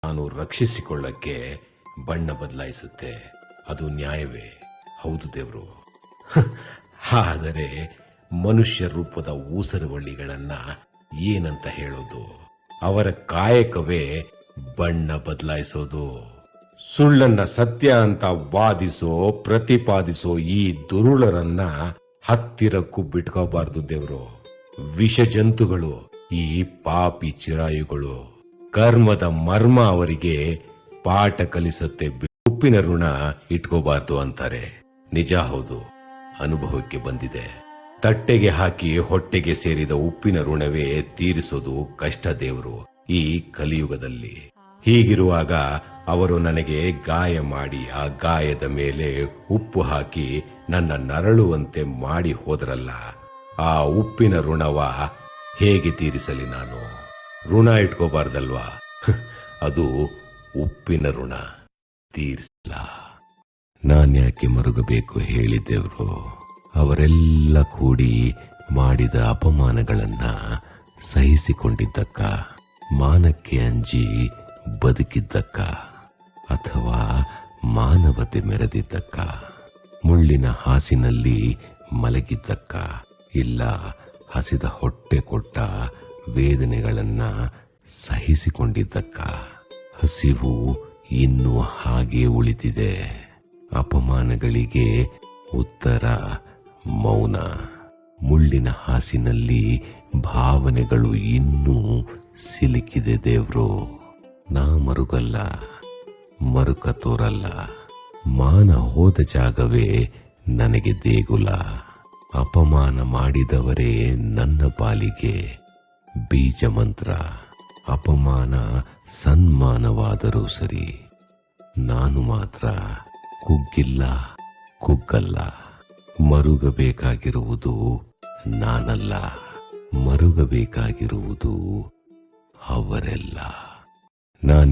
ನಾನು ರಕ್ಷಿಸಿಕೊಳ್ಳಕ್ಕೆ ಬಣ್ಣ ಬದಲಾಯಿಸುತ್ತೆ. ಅದು ನ್ಯಾಯವೇ? ಹೌದು ದೇವರು. ಆದರೆ ಮನುಷ್ಯ ರೂಪದ ಊಸರವಳ್ಳಿಗಳನ್ನ ಏನಂತ ಹೇಳೋದು? ಅವರ ಕಾಯಕವೇ ಬಣ್ಣ ಬದಲಾಯಿಸೋದು. ಸುಳ್ಳನ್ನ ಸತ್ಯ ಅಂತ ವಾದಿಸೋ ಪ್ರತಿಪಾದಿಸೋ ಈ ದುರುಳರನ್ನ ಹತ್ತಿರಕ್ಕೂ ಬಿಟ್ಕೋಬಾರ್ದು ದೇವ್ರು. ವಿಷ ಜಂತುಗಳು, ಈ ಪಾಪಿ ಚಿರಾಯುಗಳು. ಕರ್ಮದ ಮರ್ಮ ಅವರಿಗೆ ಪಾಠ ಕಲಿಸತ್ತೆ. ಉಪ್ಪಿನ ಋಣ ಇಟ್ಕೋಬಾರ್ದು ಅಂತಾರೆ. ನಿಜ, ಹೌದು, ಅನುಭವಕ್ಕೆ ಬಂದಿದೆ. ತಟ್ಟೆಗೆ ಹಾಕಿ ಹೊಟ್ಟೆಗೆ ಸೇರಿದ ಉಪ್ಪಿನ ಋಣವೇ ತೀರಿಸೋದು ಕಷ್ಟ ದೇವರು ಈ ಕಲಿಯುಗದಲ್ಲಿ. ಹೀಗಿರುವಾಗ ಅವರು ನನಗೆ ಗಾಯ ಮಾಡಿ ಆ ಗಾಯದ ಮೇಲೆ ಉಪ್ಪು ಹಾಕಿ ನನ್ನ ನರಳುವಂತೆ ಮಾಡಿ ಹೋದ್ರಲ್ಲ, ಆ ಉಪ್ಪಿನ ಋಣವ ಹೇಗೆ ತೀರಿಸಲಿ ನಾನು? ಋಣ ಇಟ್ಕೋಬಾರ್ದಲ್ವಾ? ಅದು ಉಪ್ಪಿನ ಋಣ ತೀರಿಸಲ್ಲ. ನಾನ್ಯಾಕೆ ಮರುಗಬೇಕು ಹೇಳಿದ್ದೇವ್ರು? ಅವರೆಲ್ಲ ಕೂಡಿ ಮಾಡಿದ ಅಪಮಾನಗಳನ್ನ ಸಹಿಸಿಕೊಂಡಿದ್ದಕ್ಕ, ಮಾನಕ್ಕೆ ಅಂಜಿ ಬದುಕಿದ್ದಕ್ಕ, ಅಥವಾ ಮಾನವತೆ ಮೆರೆದಿದ್ದಕ್ಕ, ಮುಳ್ಳಿನ ಹಾಸಿನಲ್ಲಿ ಮಲಗಿದ್ದಕ್ಕ, ಇಲ್ಲ ಹಸಿದ ಹೊಟ್ಟೆ ಕೊಟ್ಟ ವೇದನೆಗಳನ್ನ ಸಹಿಸಿಕೊಂಡಿದ್ದಕ್ಕ? ಹಸಿವು ಇನ್ನೂ ಹಾಗೆ ಉಳಿದಿದೆ. ಅಪಮಾನಗಳಿಗೆ ಉತ್ತರ ಮೌನ. ಮುಳ್ಳಿನ ಹಾಸಿನಲ್ಲಿ ಭಾವನೆಗಳು ಇನ್ನೂ ಸಿಲುಕಿದೆ ದೇವ್ರು. ನಾ ಮರುಗಲ್ಲ, ಮರುಕ ತೋರಲ್ಲ. ಮಾನ ಹೋದ ಜಾಗವೇ ನನಗೆ ದೇಗುಲ. ಅಪಮಾನ ಮಾಡಿದವರೇ ನನ್ನ ಪಾಲಿಗೆ ಬೀಜ ಮಂತ್ರ. ಅಪಮಾನ ಸನ್ಮಾನವಾದರೂ ಸರಿ, ನಾನು ಮಾತ್ರ ಕುಗ್ಗಿಲ್ಲ, ಕುಗ್ಗಲ್ಲ. ಮರುಗಬೇಕಾಗಿರುವುದು ನಾನಲ್ಲ, ಮರುಗಬೇಕಾಗಿರುವುದು ಅವರೆಲ್ಲ. ನಾನು